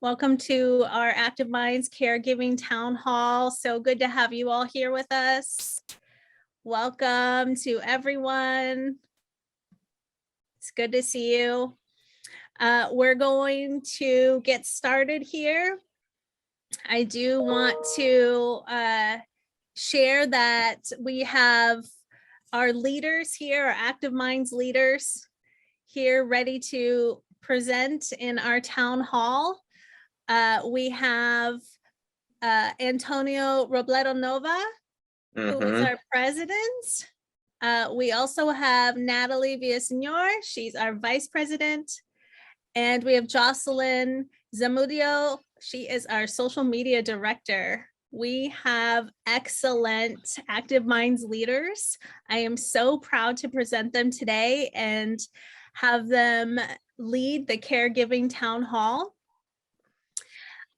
Welcome to our Active Minds Caregiving Town Hall. So good to have you all here with us. Welcome to everyone. It's good to see you. We're going to get started here. I do want to share that we have our leaders here, our Active Minds leaders here ready to present in our town hall. We have Antonio Robledo Nova, who is our president. We also have Natalie Villaseñor, she's our vice president. And we have Jocelyn Zamudio, she is our social media director. We have excellent Active Minds leaders. I am so proud to present them today and have them lead the Caregiving Town Hall.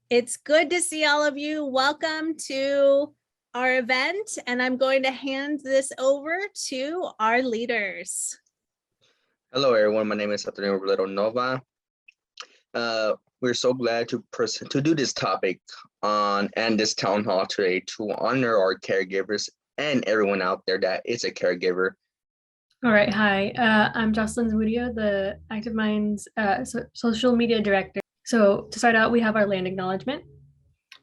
It's good to see all of you. Welcome to our event, and I'm going to hand this over to our leaders. Hello, everyone. My name is Antonio Robledo Nova. We're so glad to do this topic and this town hall today to honor our caregivers and everyone out there that is a caregiver. All right. Hi, I'm Jocelyn Zamudio, the Active Minds social media director. So to start out, we have our land acknowledgement,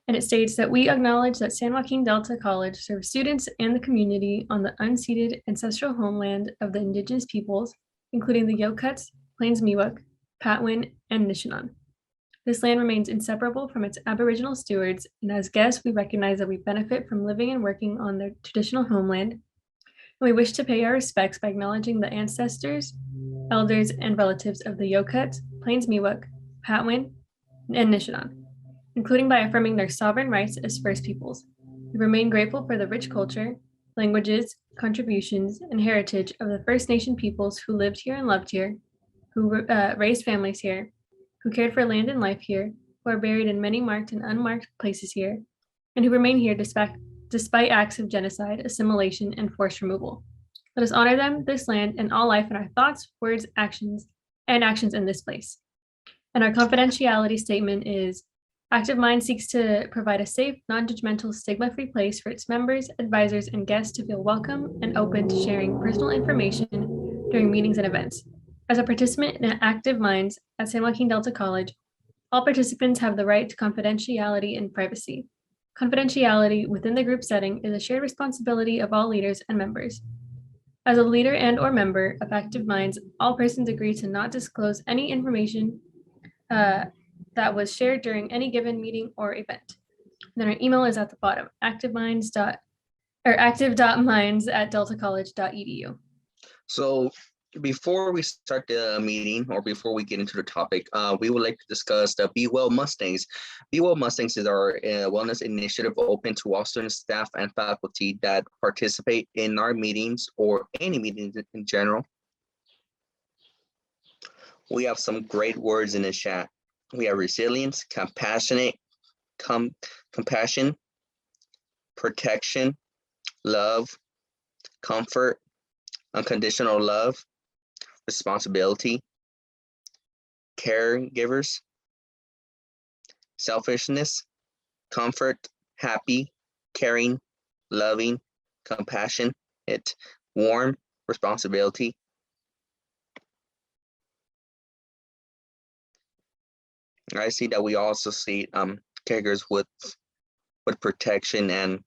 and it states that we acknowledge that San Joaquin Delta College serves students and the community on the unceded ancestral homeland of the indigenous peoples, including the Yokuts, Plains Miwok, Patwin, and Nishinan. This land remains inseparable from its Aboriginal stewards, and as guests, we recognize that we benefit from living and working on their traditional homeland. And we wish to pay our respects by acknowledging the ancestors, elders, and relatives of the Yokuts, Plains Miwok, Patwin, and Nishinan, including by affirming their sovereign rights as First Peoples. We remain grateful for the rich culture, languages, contributions, and heritage of the First Nation peoples who lived here and loved here, who raised families here, who cared for land and life here, who are buried in many marked and unmarked places here, and who remain here despite acts of genocide, assimilation, and forced removal. Let us honor them, this land, and all life in our thoughts, words, actions in this place. And our confidentiality statement is, Active Minds seeks to provide a safe, non-judgmental, stigma-free place for its members, advisors, and guests to feel welcome and open to sharing personal information during meetings and events. As a participant in Active Minds at San Joaquin Delta College, all participants have the right to confidentiality and privacy. Confidentiality within the group setting is a shared responsibility of all leaders and members. As a leader and/or member of Active Minds, all persons agree to not disclose any information that was shared during any given meeting or event. And then our email is at the bottom, active.minds@deltacollege.edu. So before we start the meeting or before we get into the topic, we would like to discuss the Be Well Mustangs. Be Well Mustangs is our wellness initiative open to all students, staff, and faculty that participate in our meetings or any meetings in general. We have some great words in the chat. We have resilience, compassion, protection, love, comfort, unconditional love, responsibility, caregivers, selfishness, comfort, happy, caring, loving, compassionate, warm, responsibility. I see that we also see caregivers with protection and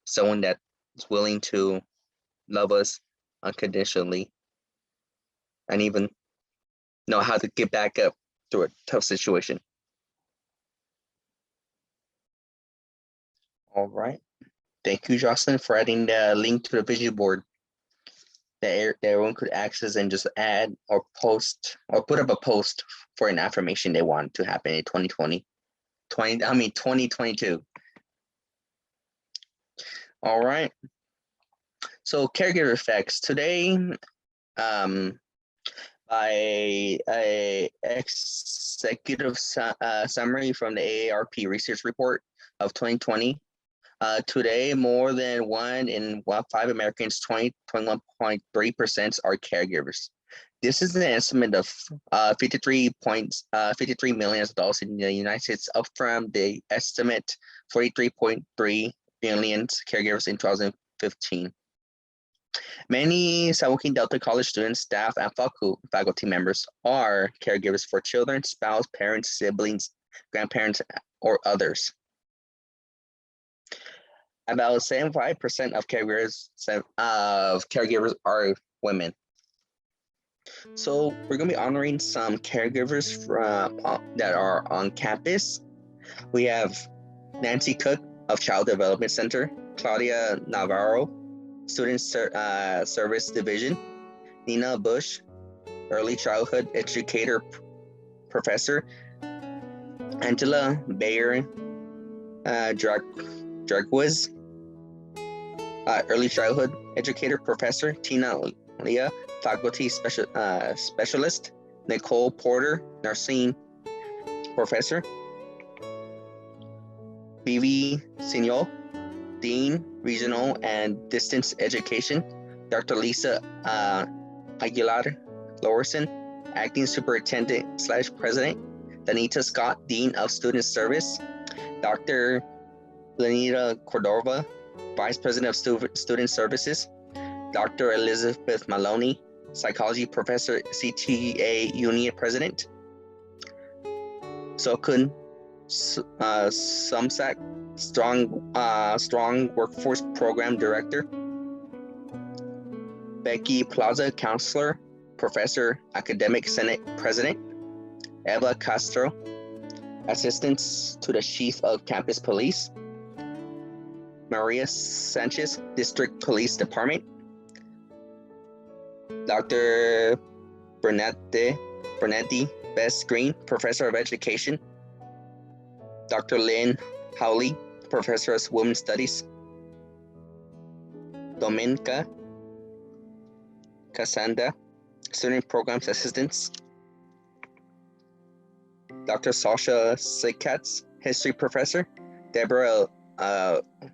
someone that is willing to love us unconditionally and even know how to get back up through a tough situation. All right. Thank you, Jocelyn, for adding the link to the vision board that everyone could access and just add or post or put up a post for an affirmation they want to happen in 2022. All right. So caregiver effects today, by a executive summary from the AARP research report of 2020. Today, more than 1 in 5 Americans, 21.3% are caregivers. This is an estimate of 53 million dollars in the United States, up from the estimate 43.3 billion caregivers in 2015. Many San Joaquin Delta College students, staff, and faculty members are caregivers for children, spouse, parents, siblings, grandparents, or others. About 75% of caregivers are women. So we're going to be honoring some caregivers that are on campus. We have Nancy Cook of Child Development Center, Claudia Navarro, Student Service Division, Nina Bush, Early Childhood Educator Professor, Angela Bayer Dragwiz, Early Childhood Educator Professor, Tina Leah, Faculty Specialist, Nicole Porter, Nursing Professor, Vivi Signol, Dean, Regional and Distance Education, Dr. Lisa Aguilar Lowerson, Acting Superintendent/President, Danita Scott, Dean of Student Service, Dr. Lenita Cordova, Vice President of Student Services, Dr. Elizabeth Maloney, Psychology Professor, CTA Union President, Sokun Sumsak, Strong Workforce Program Director, Becky Plaza, Counselor, Professor, Academic Senate President, Eva Castro, Assistant to the Chief of Campus Police, Maria Sanchez, District Police Department, Dr. Bernetti Best Green, Professor of Education, Dr. Lynn Howley, Professor of Women's Studies, Dominica Casanda, Student Programs Assistants, Dr. Sasha Sikatz, History Professor, Deborah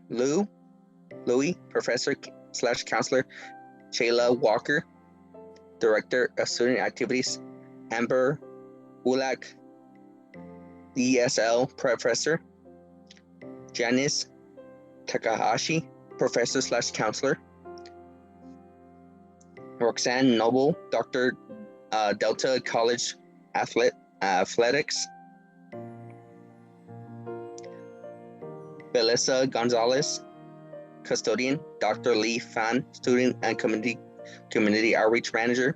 Louie, Professor/Counselor, Shayla Walker, Director of Student Activities, Amber Ulak, ESL Professor, Janice Takahashi, Professor/Counselor, Roxanne Noble, Dr. Delta College Athletics, Belissa Gonzalez, Custodian, Dr. Lee Fan, Student and Community Outreach Manager,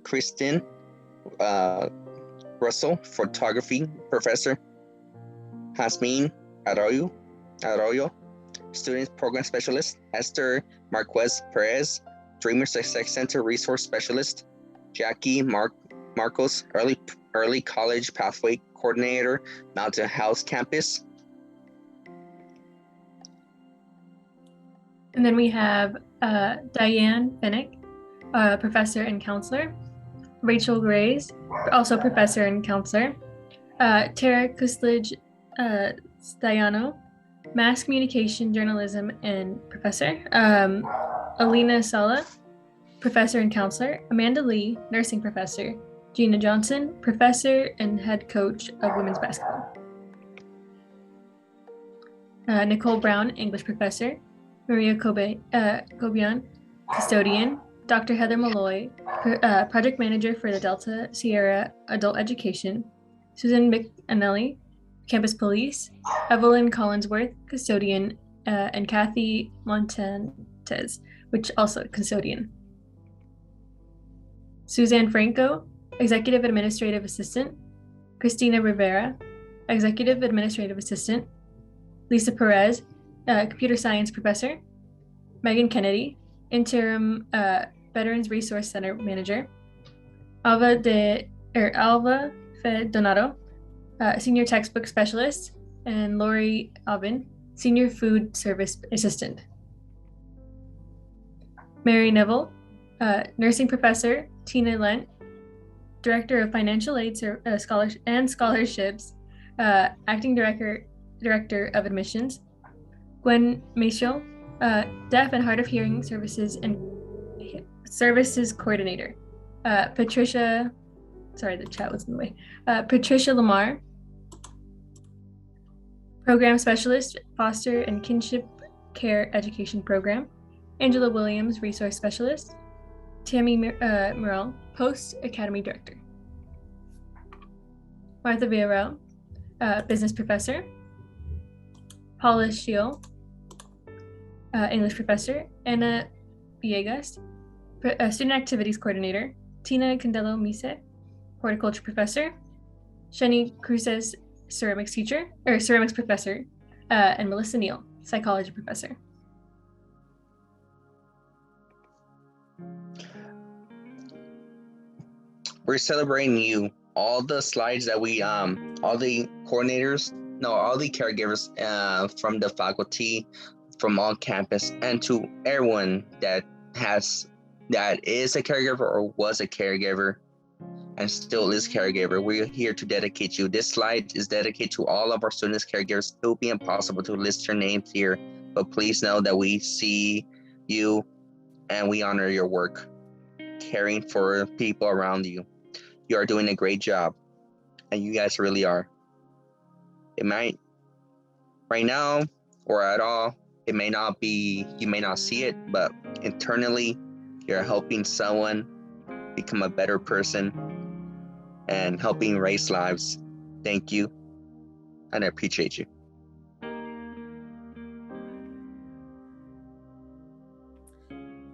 Kristen Russell, Photography Professor, Jasmine Arroyo, Student Program Specialist, Esther Marquez Perez, Dreamer Success Center Resource Specialist, Jackie Marcos, Early College Pathway Coordinator, Mountain House Campus. And then we have Diane Finnick, Professor and Counselor, Rachel Grays, also Professor and Counselor, Tara Kuslij Staiano, Mass Communication, Journalism, and Professor, Alina Sala, Professor and Counselor, Amanda Lee, Nursing Professor, Gina Johnson, Professor and Head Coach of Women's Basketball, Nicole Brown, English Professor, Maria Cobian, Custodian, Dr. Heather Malloy, Project Manager for the Delta Sierra Adult Education, Susan McAnally, Campus Police, Evelyn Collinsworth, Custodian, and Kathy Montantes, which also Custodian. Suzanne Franco, Executive Administrative Assistant, Christina Rivera, Executive Administrative Assistant, Lisa Perez, Computer Science Professor, Megan Kennedy, Interim Veterans Resource Center Manager, Alva Fe Donato, Senior Textbook Specialist, and Lori Alvin, Senior Food Service Assistant. Mary Neville, Nursing Professor, Tina Lent, Director of Financial Aid Scholarships, Acting Director of Admissions, Gwen Machel, Deaf and Hard of Hearing Services and Services Coordinator. Patricia, sorry, the chat was in the way. Patricia Lamar. Program Specialist, Foster and Kinship Care Education Program. Angela Williams, Resource Specialist. Tammy Morel, Post Academy Director. Martha Villarreal, Business Professor. Paula Shiel, English Professor. Anna Villegas, Student Activities Coordinator. Tina Candelo Mise, Horticulture Professor. Shani Cruces, Ceramics Teacher, or Ceramics Professor. And Melissa Neal, Psychology Professor. We're celebrating you. All the slides that we, all the coordinators, no, all the caregivers from the faculty, from on campus, and to everyone that is a caregiver or was a caregiver and still is caregiver. We're here to dedicate you. This slide is dedicated to all of our students, caregivers. It will be impossible to list your names here, but please know that we see you and we honor your work, caring for people around you. You are doing a great job, and you guys really are. It might, right now or at all, it may not be, you may not see it, but internally, you're helping someone become a better person and helping raise lives. Thank you, and I appreciate you.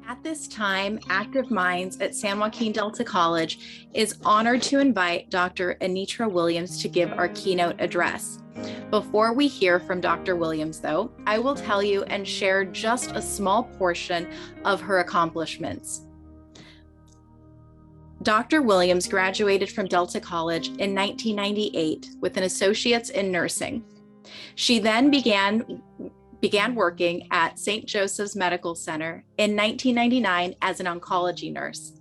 At this time, Active Minds at San Joaquin Delta College is honored to invite Dr. Anitra Williams to give our keynote address. Before we hear from Dr. Williams, though, I will tell you and share just a small portion of her accomplishments. Dr. Williams graduated from Delta College in 1998 with an associate's in nursing. She then began working at St. Joseph's Medical Center in 1999 as an oncology nurse.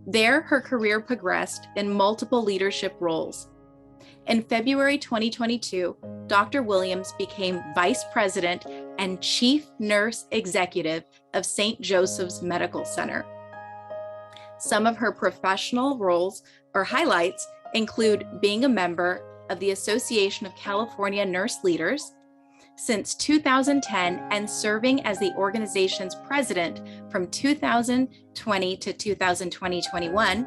There, her career progressed in multiple leadership roles. In February 2022, Dr. Williams became Vice President and Chief Nurse Executive of St. Joseph's Medical Center. Some of her professional roles or highlights include being a member of the Association of California Nurse Leaders since 2010 and serving as the organization's president from 2020 to 2021.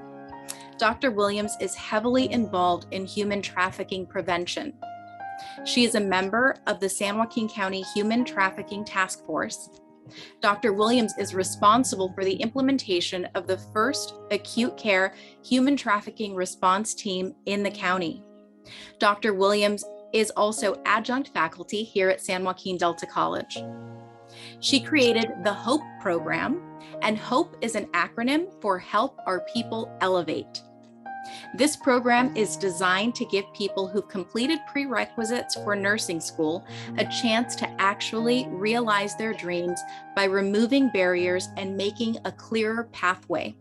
Dr. Williams is heavily involved in human trafficking prevention. She is a member of the San Joaquin County Human Trafficking Task Force. Dr. Williams is responsible for the implementation of the first acute care human trafficking response team in the county. Dr. Williams is also adjunct faculty here at San Joaquin Delta College. She created the HOPE program, and HOPE is an acronym for Help Our People Elevate. This program is designed to give people who've completed prerequisites for nursing school a chance to actually realize their dreams by removing barriers and making a clearer pathway.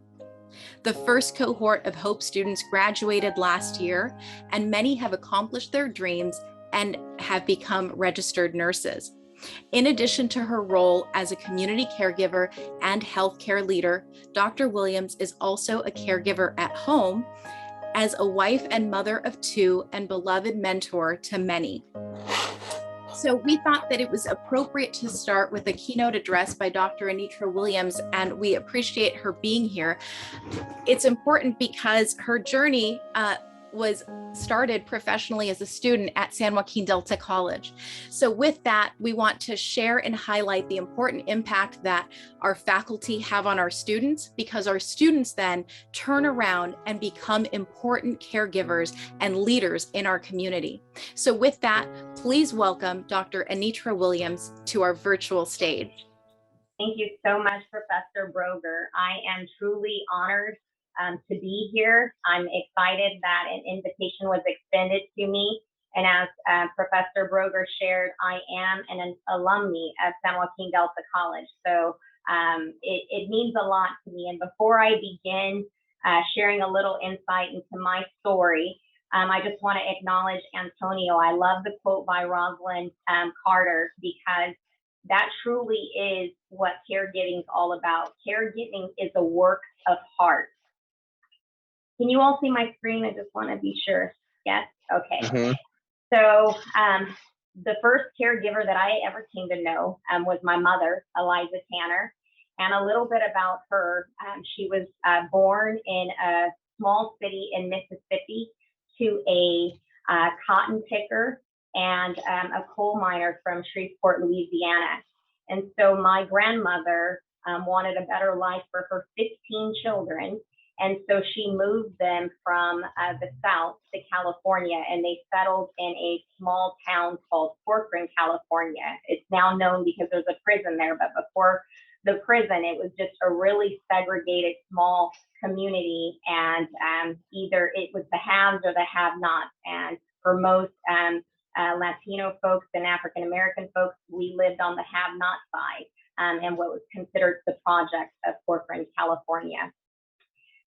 The first cohort of HOPE students graduated last year, and many have accomplished their dreams and have become registered nurses. In addition to her role as a community caregiver and healthcare leader, Dr. Williams is also a caregiver at home as a wife and mother of two and beloved mentor to many. So we thought that it was appropriate to start with a keynote address by Dr. Anitra Williams, and we appreciate her being here. It's important because her journey was started professionally as a student at San Joaquin Delta College. So with that, we want to share and highlight the important impact that our faculty have on our students, because our students then turn around and become important caregivers and leaders in our community. So with that, please welcome Dr. Anitra Williams to our virtual stage. Thank you so much, Professor Broger. I am truly honored to be here. I'm excited that an invitation was extended to me. And as Professor Broger shared, I am an alumni of San Joaquin Delta College. So it means a lot to me. And before I begin sharing a little insight into my story, I just want to acknowledge Antonio. I love the quote by Rosalind Carter, because that truly is what caregiving is all about. Caregiving is a work of heart. Can you all see my screen? I just want to be sure. Yes? Okay. So the first caregiver that I ever came to know was my mother, Eliza Tanner. And a little bit about her, she was born in a small city in Mississippi to a cotton picker and a coal miner from Shreveport, Louisiana. And so my grandmother wanted a better life for her 15 children. And so she moved them from the South to California, and they settled in a small town called Corcoran, California. It's now known because there's a prison there, but before the prison, it was just a really segregated small community, and either it was the haves or the have-nots. And for most Latino folks and African-American folks, we lived on the have-not side and what was considered the projects of Corcoran, California.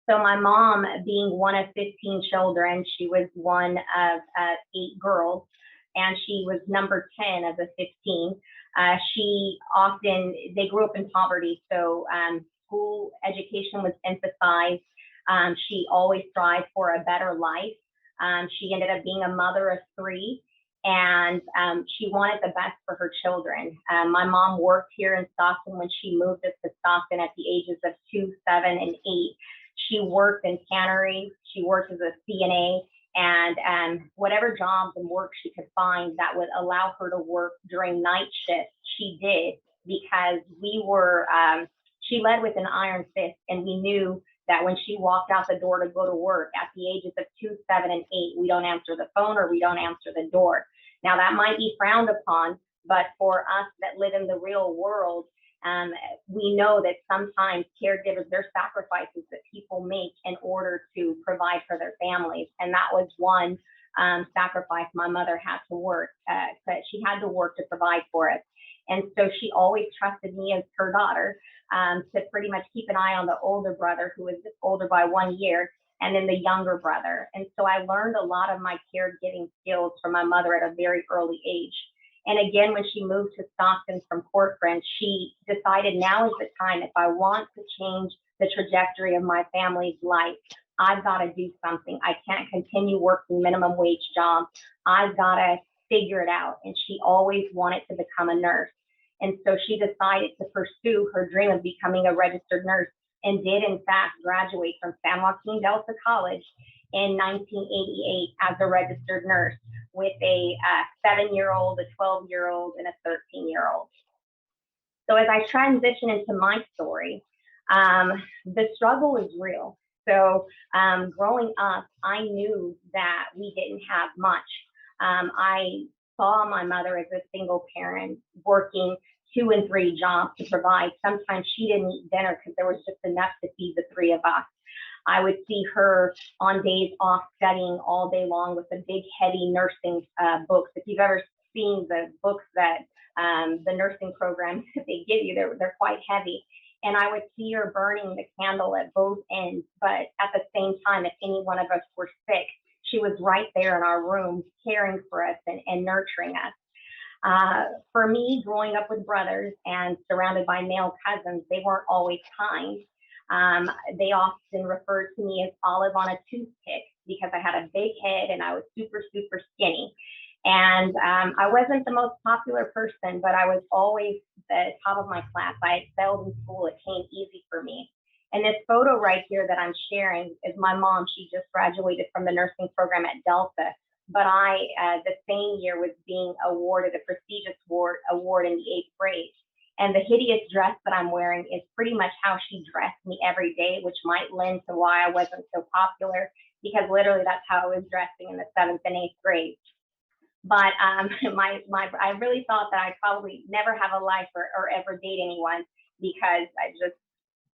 So my mom, being one of 15 children, she was one of 8 girls, and she was number 10 of the 15. They grew up in poverty, so school education was emphasized. She always strived for a better life. She ended up being a mother of 3, and she wanted the best for her children. My mom worked here in Stockton when she moved us to Stockton at the ages of 2, 7, and 8. She worked in cannery. She worked as a CNA, and whatever jobs and work she could find that would allow her to work during night shifts, she did, because she led with an iron fist, and we knew that when she walked out the door to go to work at the ages of 2, 7, and 8, we don't answer the phone or we don't answer the door. Now that might be frowned upon, but for us that live in the real world, we know that sometimes caregivers, there's sacrifices that people make in order to provide for their families. And that was one sacrifice my mother had to work, but she had to work to provide for us. And so she always trusted me as her daughter to pretty much keep an eye on the older brother, who was just older by 1 year, and then the younger brother. And so I learned a lot of my caregiving skills from my mother at a very early age. And again, when she moved to Stockton from Corcoran, she decided now is the time. If I want to change the trajectory of my family's life, I've got to do something. I can't continue working minimum wage jobs. I've got to figure it out. And she always wanted to become a nurse. And so she decided to pursue her dream of becoming a registered nurse, and did in fact graduate from San Joaquin Delta College in 1988 as a registered nurse, with a 7-year-old, a 12-year-old, and a 13-year-old. So as I transition into my story, the struggle is real. So growing up, I knew that we didn't have much. I saw my mother as a single parent working 2 and 3 jobs to provide. Sometimes she didn't eat dinner because there was just enough to feed the 3 of us. I would see her on days off studying all day long with the big, heavy nursing books. If you've ever seen the books that the nursing programs they give you, they're quite heavy. And I would see her burning the candle at both ends. But at the same time, if any one of us were sick, she was right there in our room caring for us and nurturing us. For me, growing up with brothers and surrounded by male cousins, they weren't always kind. They often referred to me as olive on a toothpick because I had a big head and I was super, super skinny. And I wasn't the most popular person, but I was always the top of my class. I excelled in school. It came easy for me. And this photo right here that I'm sharing is my mom. She just graduated from the nursing program at Delta. But I, the same year, was being awarded a prestigious award in the 8th grade. And the hideous dress that I'm wearing is pretty much how she dressed me every day, which might lend to why I wasn't so popular, because literally that's how I was dressing in the 7th and 8th grade. But I really thought that I'd probably never have a life or ever date anyone, because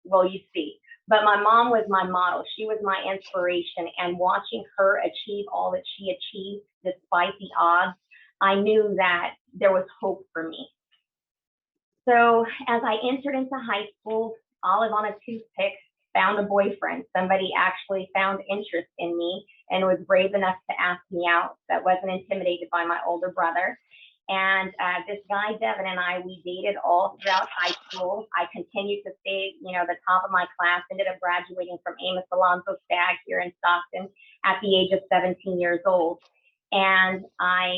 well, you see. But my mom was my model. She was my inspiration. And watching her achieve all that she achieved despite the odds, I knew that there was hope for me. So as I entered into high school, olive on a toothpick, found a boyfriend. Somebody actually found interest in me and was brave enough to ask me out, that wasn't intimidated by my older brother. And this guy, Devin, and I, we dated all throughout high school. I continued to stay, the top of my class, ended up graduating from Amos Alonzo Stagg here in Stockton at the age of 17 years old. And I,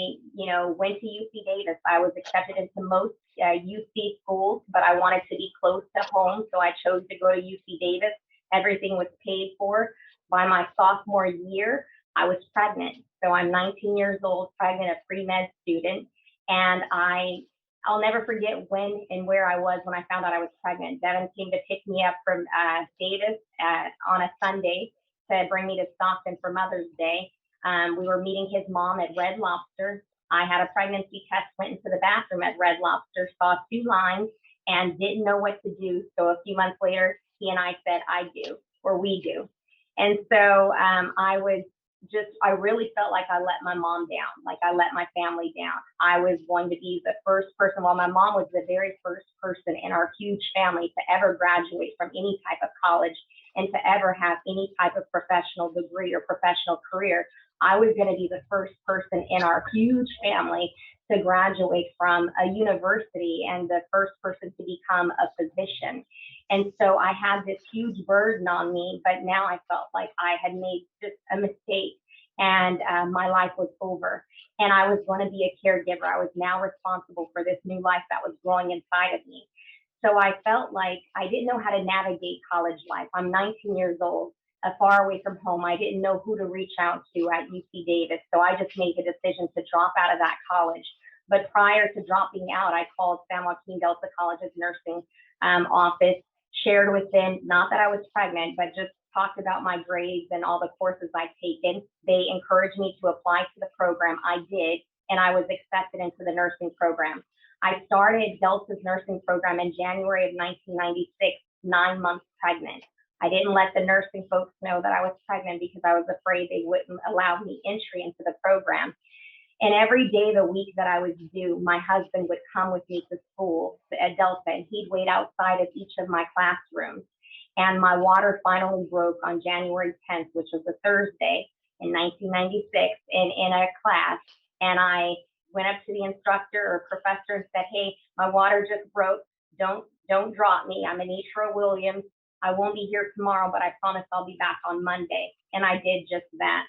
went to UC Davis. I was accepted into most UC schools, but I wanted to be close to home. So I chose to go to UC Davis. Everything was paid for. By my sophomore year, I was pregnant. So I'm 19 years old, pregnant, a pre-med student. And I'll never forget when and where I was when I found out I was pregnant. Devin came to pick me up from Davis on a Sunday to bring me to Stockton for Mother's Day. We were meeting his mom at Red Lobster. I had a pregnancy test, went into the bathroom at Red Lobster, saw 2 lines, and didn't know what to do. So a few months later, he and I said, I do, or we do. And so I really felt like I let my mom down, like I let my family down. I was going to be the first person, well, my mom was the very first person in our huge family to ever graduate from any type of college and to ever have any type of professional degree or professional career. I was going to be the first person in our huge family to graduate from a university and the first person to become a physician. And so I had this huge burden on me, but now I felt like I had made just a mistake and my life was over. And I was going to be a caregiver. I was now responsible for this new life that was growing inside of me. So I felt like I didn't know how to navigate college life. I'm 19 years old, far away from home. I didn't know who to reach out to at UC Davis. So I just made the decision to drop out of that college. But prior to dropping out, I called San Joaquin Delta College's nursing office, shared with them, not that I was pregnant, but just talked about my grades and all the courses I'd taken. They encouraged me to apply to the program. I did, and I was accepted into the nursing program. I started Delta's nursing program in January of 1996, 9 months pregnant. I didn't let the nursing folks know that I was pregnant because I was afraid they wouldn't allow me entry into the program. And every day of the week that I was due, my husband would come with me to school at Delta, and he'd wait outside of each of my classrooms. And my water finally broke on January 10th, which was a Thursday in 1996 in a class. And I went up to the instructor or professor and said, hey, my water just broke. Don't drop me. I'm Anitra Williams. I won't be here tomorrow, but I promise I'll be back on Monday. And I did just that.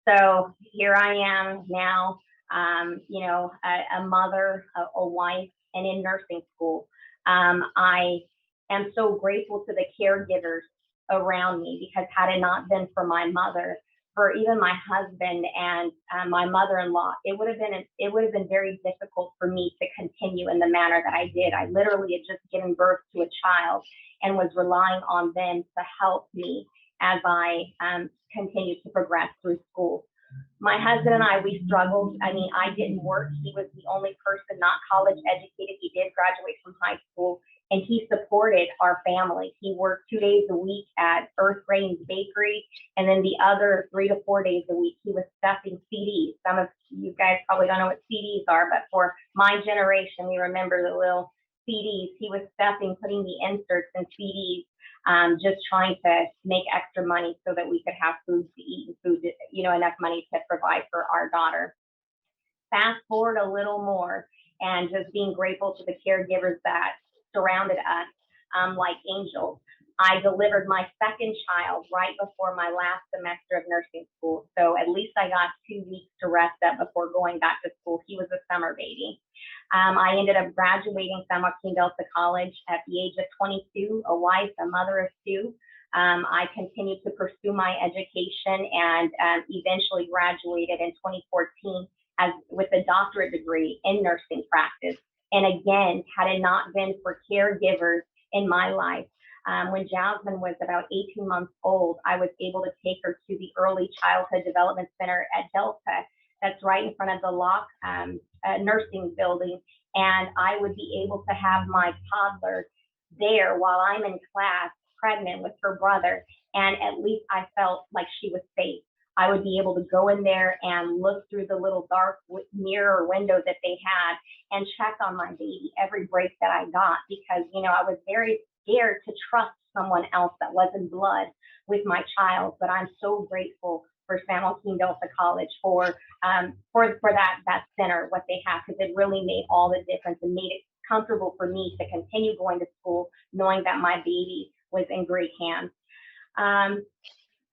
So here I am now, a mother, a wife, and in nursing school. I am so grateful to the caregivers around me, because had it not been for my mother, for even my husband and my mother-in-law, it would have been very difficult for me to continue in the manner that I did. I literally had just given birth to a child and was relying on them to help me as I continued to progress through school. My husband and I, we struggled. I mean, I didn't work. He was the only person not college educated. He did graduate from high school, and he supported our family. He worked 2 days a week at Earth Grain's Bakery, and then the other 3 to 4 days a week, he was stuffing CDs. Some of you guys probably don't know what CDs are, but for my generation, we remember the little CDs. He was stuffing, putting the inserts in CDs, just trying to make extra money so that we could have food to eat and enough money to provide for our daughter. Fast forward a little more, and just being grateful to the caregivers that surrounded us like angels. I delivered my second child right before my last semester of nursing school. So at least I got 2 weeks to rest up before going back to school. He was a summer baby. I ended up graduating San Joaquin Delta College at the age of 22, a wife, a mother of 2. I continued to pursue my education and eventually graduated in 2014 with a doctorate degree in nursing practice. And again, had it not been for caregivers in my life, when Jasmine was about 18 months old, I was able to take her to the Early Childhood Development Center at Delta. That's right in front of the Locke nursing building. And I would be able to have my toddler there while I'm in class, pregnant with her brother. And at least I felt like she was safe. I would be able to go in there and look through the little dark mirror window that they had and check on my baby every break that I got, because, I was very scared to trust someone else that wasn't blood with my child. But I'm so grateful for San Joaquin Delta College for that center, what they have, because it really made all the difference and made it comfortable for me to continue going to school, knowing that my baby was in great hands.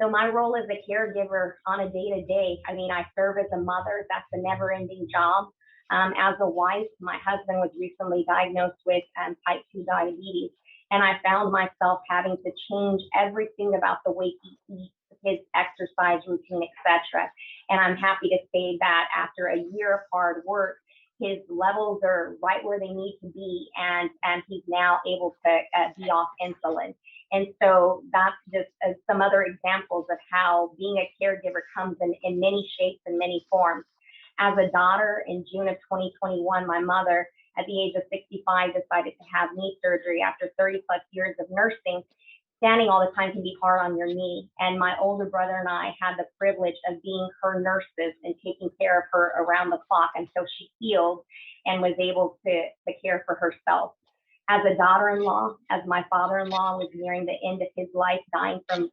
So my role as a caregiver on a day-to-day, I mean, I serve as a mother. That's a never-ending job. As a wife, my husband was recently diagnosed with type 2 diabetes, and I found myself having to change everything about the way he eats, his exercise routine, etc. And I'm happy to say that after a year of hard work, his levels are right where they need to be, and he's now able to be off insulin. And so that's just some other examples of how being a caregiver comes in many shapes and many forms. As a daughter, in June of 2021, my mother, at the age of 65, decided to have knee surgery after 30 plus years of nursing. Standing all the time can be hard on your knee. And my older brother and I had the privilege of being her nurses and taking care of her around the clock until she healed and was able to care for herself. As a daughter-in-law, as my father-in-law was nearing the end of his life, dying from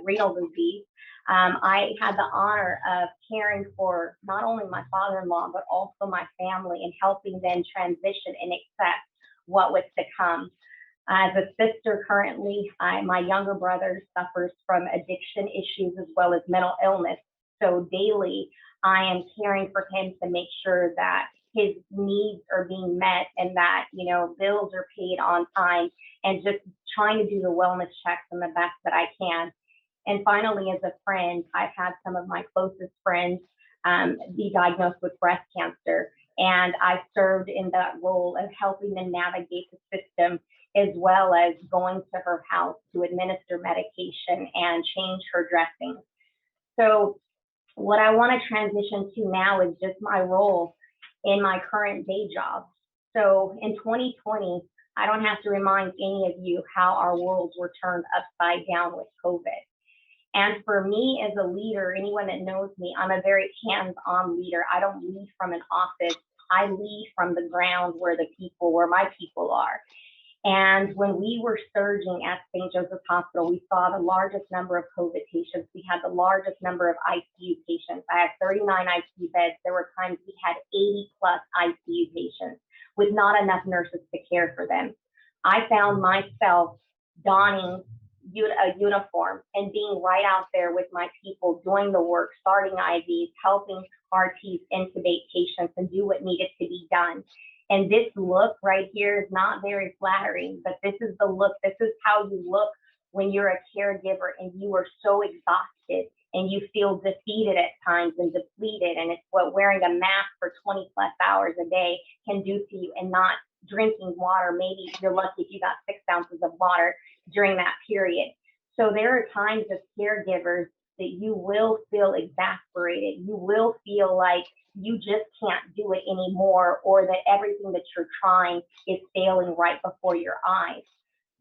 renal disease, I had the honor of caring for not only my father-in-law, but also my family and helping them transition and accept what was to come. As a sister currently, my younger brother suffers from addiction issues as well as mental illness. So daily, I am caring for him to make sure that his needs are being met and that, bills are paid on time, and just trying to do the wellness checks and the best that I can. And finally, as a friend, I've had some of my closest friends be diagnosed with breast cancer. And I served in that role of helping them navigate the system, as well as going to her house to administer medication and change her dressing. So what I want to transition to now is just my role in my current day job. So in 2020, I don't have to remind any of you how our worlds were turned upside down with COVID. And for me as a leader, anyone that knows me, I'm a very hands-on leader. I don't lead from an office. I lead from the ground where my people are. And when we were surging at St. Joseph's Hospital, we saw the largest number of COVID patients. We had the largest number of ICU patients. I had 39 ICU beds. There were times we had 80 plus ICU patients with not enough nurses to care for them. I found myself donning a uniform and being right out there with my people, doing the work, starting IVs, helping RTs intubate patients and do what needed to be done. And this look right here is not very flattering, but this is the look. This is how you look when you're a caregiver and you are so exhausted and you feel defeated at times and depleted. And it's what wearing a mask for 20 plus hours a day can do to you, and not drinking water. Maybe you're lucky if you got 6 ounces of water during that period. So there are times as caregivers that you will feel exasperated. You will feel like you just can't do it anymore, or that everything that you're trying is failing right before your eyes.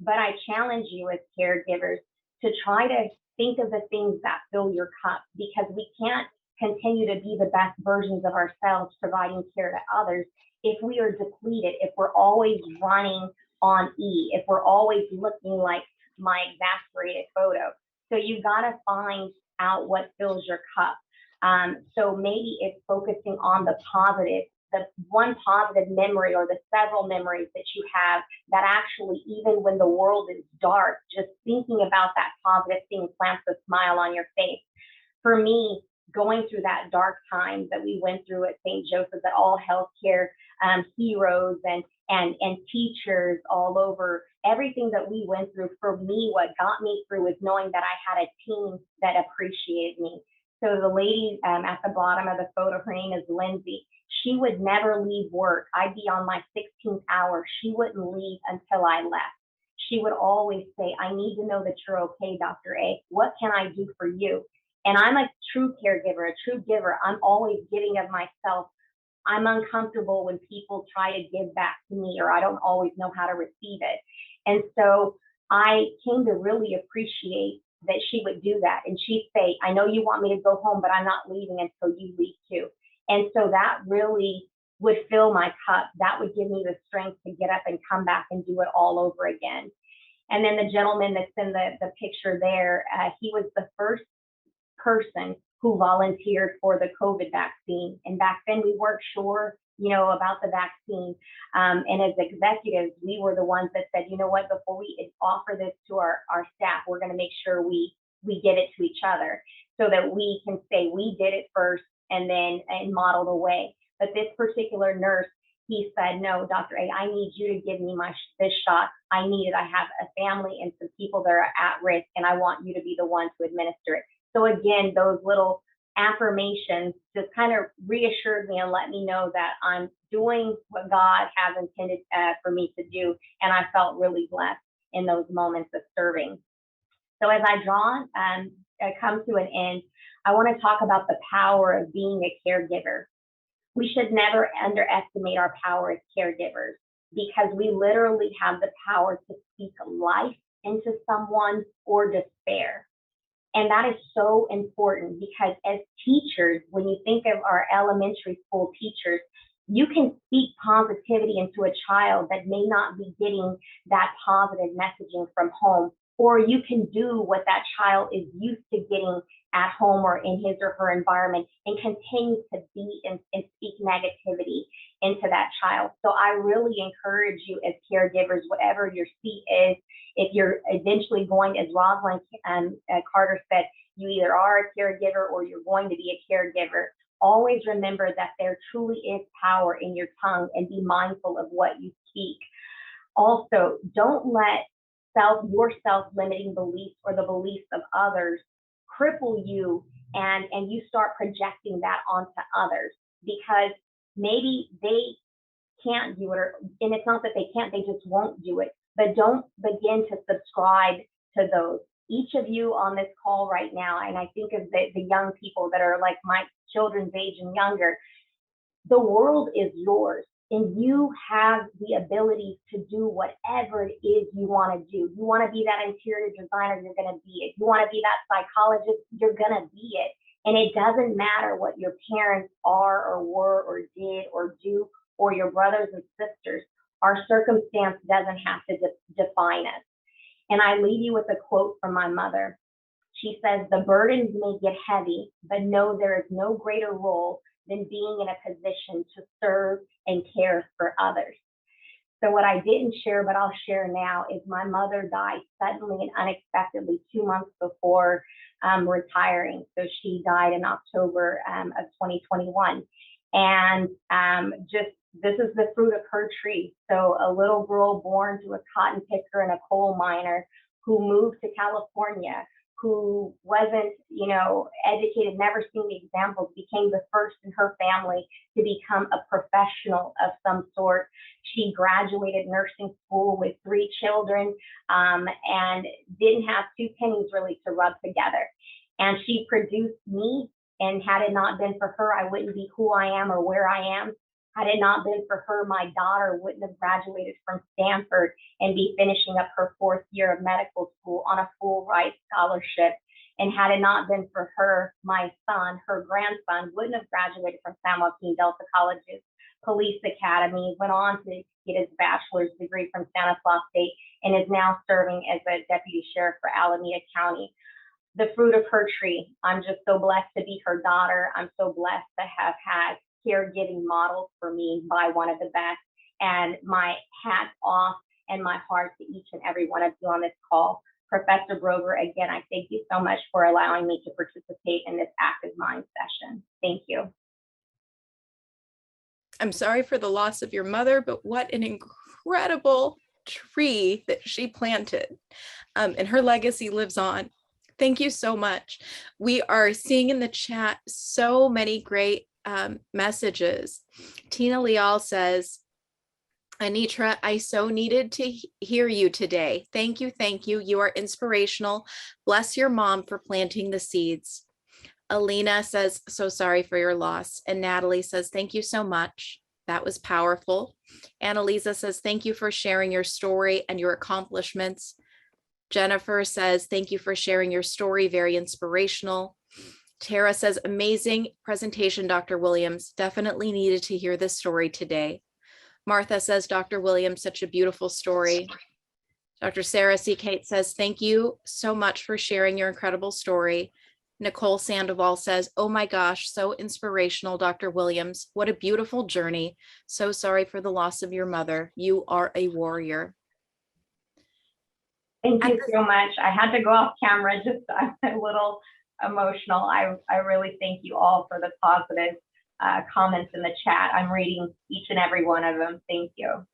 But I challenge you as caregivers to try to think of the things that fill your cup, because we can't continue to be the best versions of ourselves providing care to others if we are depleted, if we're always running on E, if we're always looking like my exasperated photo. So you've got to find out what fills your cup. So maybe it's focusing on the positive, the one positive memory or the several memories that you have that actually, even when the world is dark, just thinking about that positive thing plants a smile on your face. For me, going through that dark time that we went through at St. Joseph's, that all healthcare heroes and teachers all over, everything that we went through, for me, what got me through was knowing that I had a team that appreciated me. So the lady at the bottom of the photo, her name is Lindsay. She would never leave work. I'd be on my 16th hour. She wouldn't leave until I left. She would always say, I need to know that you're okay, Dr. A. What can I do for you? And I'm a true caregiver, a true giver. I'm always giving of myself. I'm uncomfortable when people try to give back to me, or I don't always know how to receive it. And so I came to really appreciate that she would do that. And she'd say, I know you want me to go home, but I'm not leaving until you leave too. And so that really would fill my cup. That would give me the strength to get up and come back and do it all over again. And then the gentleman that's in the picture there, he was the first person who volunteered for the COVID vaccine. And back then we weren't sure, about the vaccine. And as executives, we were the ones that said, you know what, before we offer this to our staff, we're going to make sure we get it to each other so that we can say we did it first and model the way. But this particular nurse, he said, no, Dr. A, I need you to give me this shot. I need it. I have a family and some people that are at risk, and I want you to be the one to administer it. So again, those little affirmations just kind of reassured me and let me know that I'm doing what God has intended for me to do. And I felt really blessed in those moments of serving. So as I come to an end, I want to talk about the power of being a caregiver. We should never underestimate our power as caregivers, because we literally have the power to speak life into someone or despair. And that is so important, because as teachers, when you think of our elementary school teachers, you can speak positivity into a child that may not be getting that positive messaging from home, or you can do what that child is used to getting at home or in his or her environment and continue to be and speak negativity into that child. So I really encourage you as caregivers, whatever your seat is, if you're eventually going, as Rosalind Carter said, you either are a caregiver or you're going to be a caregiver, always remember that there truly is power in your tongue, and be mindful of what you speak. Also, don't let your self-limiting beliefs or the beliefs of others cripple you and you start projecting that onto others, because maybe they can't do it, and it's not that they can't, they just won't do it. But don't begin to subscribe to those. Each of you on this call right now, and I think of the young people that are like my children's age and younger, the world is yours. And you have the ability to do whatever it is you want to do. You want to be that interior designer, you're going to be it. You want to be that psychologist, you're going to be it. And it doesn't matter what your parents are or were or did or do, or your brothers and sisters. Our circumstance doesn't have to define us. And I leave you with a quote from my mother. She says, "The burdens may get heavy, but know there is no greater role than being in a position to serve and care for others." So what I didn't share, but I'll share now, is my mother died suddenly and unexpectedly 2 months before retiring. So she died in October of 2021. And this is the fruit of her tree. So a little girl born to a cotton picker and a coal miner, who moved to California, who wasn't, educated, never seen the examples, became the first in her family to become a professional of some sort. She graduated nursing school with 3 children and didn't have 2 pennies really to rub together. And she produced me, and had it not been for her, I wouldn't be who I am or where I am. Had it not been for her, my daughter wouldn't have graduated from Stanford and be finishing up her 4th year of medical school on a full ride scholarship. And had it not been for her, my son, her grandson, wouldn't have graduated from San Joaquin Delta College's police academy, went on to get his bachelor's degree from Santa Claus State, and is now serving as a deputy sheriff for Alameda County. The fruit of her tree. I'm just so blessed to be her daughter. I'm so blessed to have had caregiving models for me by one of the best. And my hat's off and my heart to each and every one of you on this call. Professor Broger, again, I thank you so much for allowing me to participate in this Active Mind session. Thank you. I'm sorry for the loss of your mother, but what an incredible tree that she planted. And her legacy lives on. Thank you so much. We are seeing in the chat so many great messages. Tina Leal says, "Anitra, I so needed to hear you today. Thank you, thank you. You are inspirational. Bless your mom for planting the seeds." Alina says, "So sorry for your loss." And Natalie says, "Thank you so much. That was powerful." Annalisa says, "Thank you for sharing your story and your accomplishments." Jennifer says, "Thank you for sharing your story. Very inspirational." Tara says, "Amazing presentation, Dr. Williams. Definitely needed to hear this story today." Martha says, "Dr. Williams, such a beautiful story." Dr. Sarah C. Kate says, "Thank you so much for sharing your incredible story. Nicole Sandoval says, oh my gosh, so inspirational, Dr. Williams. What a beautiful journey. So sorry for the loss of your mother. You are a warrior. Thank you so much. I had to go off camera, just I'm a little emotional. I really thank you all for the positive comments in the chat. I'm reading each and every one of them. Thank you.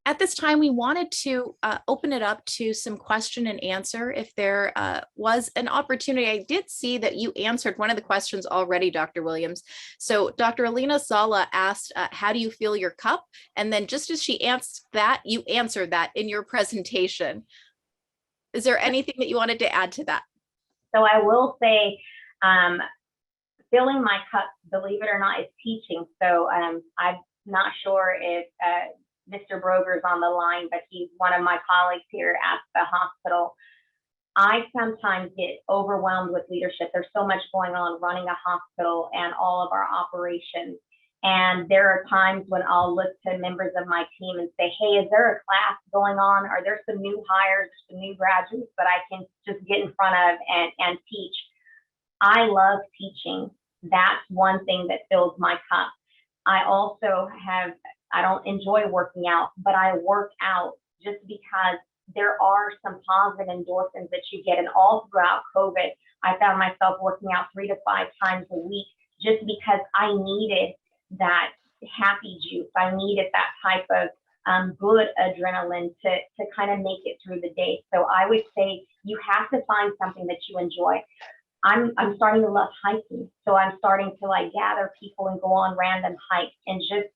At this time, we wanted to open it up to some question and answer. If there was an opportunity, I did see that you answered one of the questions already, Dr. Williams. So Dr. Alina Sala asked, how do you feel your cup? And then just as she asked that, you answered that in your presentation. Is there anything that you wanted to add to that? So I will say, filling my cup, believe it or not, is teaching. So I'm not sure if Mr. Broger's on the line, but he's one of my colleagues here at the hospital. I sometimes get overwhelmed with leadership. There's so much going on running a hospital and all of our operations. And there are times when I'll look to members of my team and say, hey, is there a class going on? Are there some new hires, some new graduates that I can just get in front of and teach? I love teaching. That's one thing that fills my cup. I also I don't enjoy working out, but I work out just because there are some positive endorphins that you get. And all throughout COVID, I found myself working out 3 to 5 times a week just because I needed that happy juice. I needed that type of good adrenaline to kind of make it through the day. So I would say you have to find something that you enjoy. I'm starting to love hiking. So I'm starting to like gather people and go on random hikes and just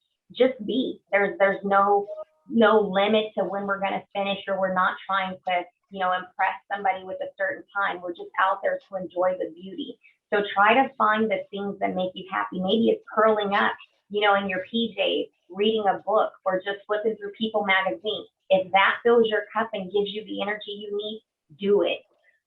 be. There's no limit to when we're going to finish, or we're not trying to, impress somebody with a certain time. We're just out there to enjoy the beauty. So try to find the things that make you happy. Maybe it's curling up, in your PJs, reading a book, or just flipping through People magazine. If that fills your cup and gives you the energy you need, do it.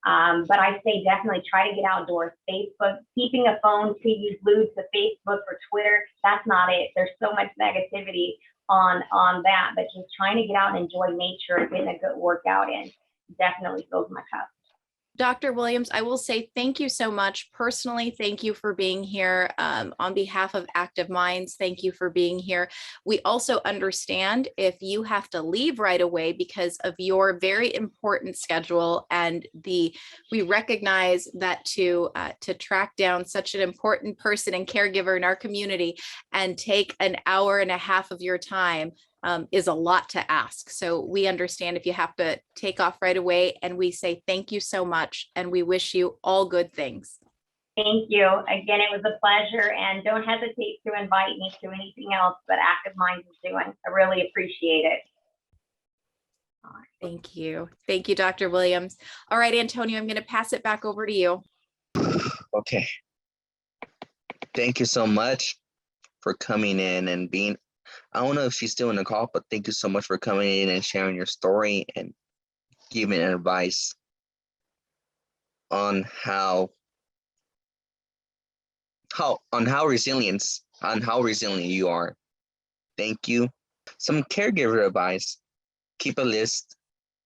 But I say definitely try to get outdoors. Facebook, keeping a phone to use glued to Facebook or Twitter, that's not it. There's so much negativity on that, but just trying to get out and enjoy nature and getting a good workout in definitely fills my cup. Dr. Williams, I will say thank you so much. Personally, thank you for being here. On behalf of Active Minds, thank you for being here. We also understand if you have to leave right away because of your very important schedule, and we recognize that to track down such an important person and caregiver in our community and take an hour and a half of your time is a lot to ask. So we understand if you have to take off right away, and we say thank you so much, and we wish you all good things. Thank you. Again, it was a pleasure, and don't hesitate to invite me to anything else that Active Minds is doing. I really appreciate it. Thank you. Thank you, Dr. Williams. All right, Antonio, I'm going to pass it back over to you. Okay. Thank you so much for coming in and being, I don't know if she's still in the call, but thank you so much for coming in and sharing your story and giving advice on how resilient you are. Thank you. Some caregiver advice: keep a list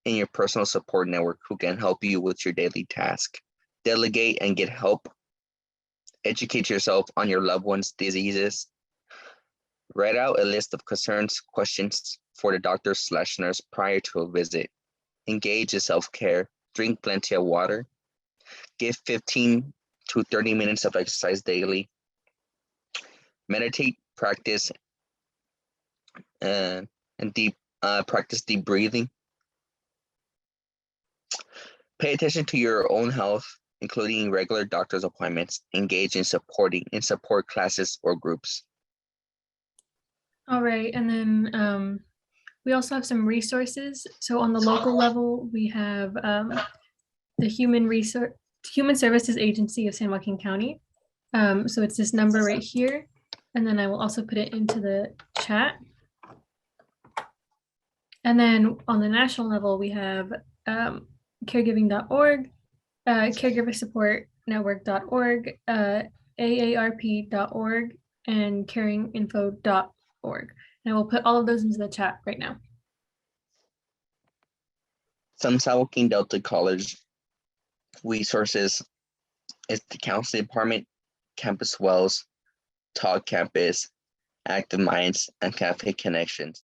in your personal support network who can help you with your daily task. Delegate and get help. Educate yourself on your loved one's diseases. Write out a list of concerns, questions for the doctor/nurse prior to a visit. Engage in self-care. Drink plenty of water. Give 15 to 30 minutes of exercise daily. Meditate, practice, and practice deep breathing. Pay attention to your own health, including regular doctor's appointments. Engage in support classes or groups. All right, and then we also have some resources. So on the local level, we have the Human Services Agency of San Joaquin County. So it's this number right here, and then I will also put it into the chat. And then on the national level, we have caregiving.org, caregiver support network.org, aarp.org, and caringinfo.org. And I will put all of those into the chat right now. San Joaquin Delta College resources It's the Counseling Department, Campus Wells, Talk Campus, Active Minds, and Cafe Connections.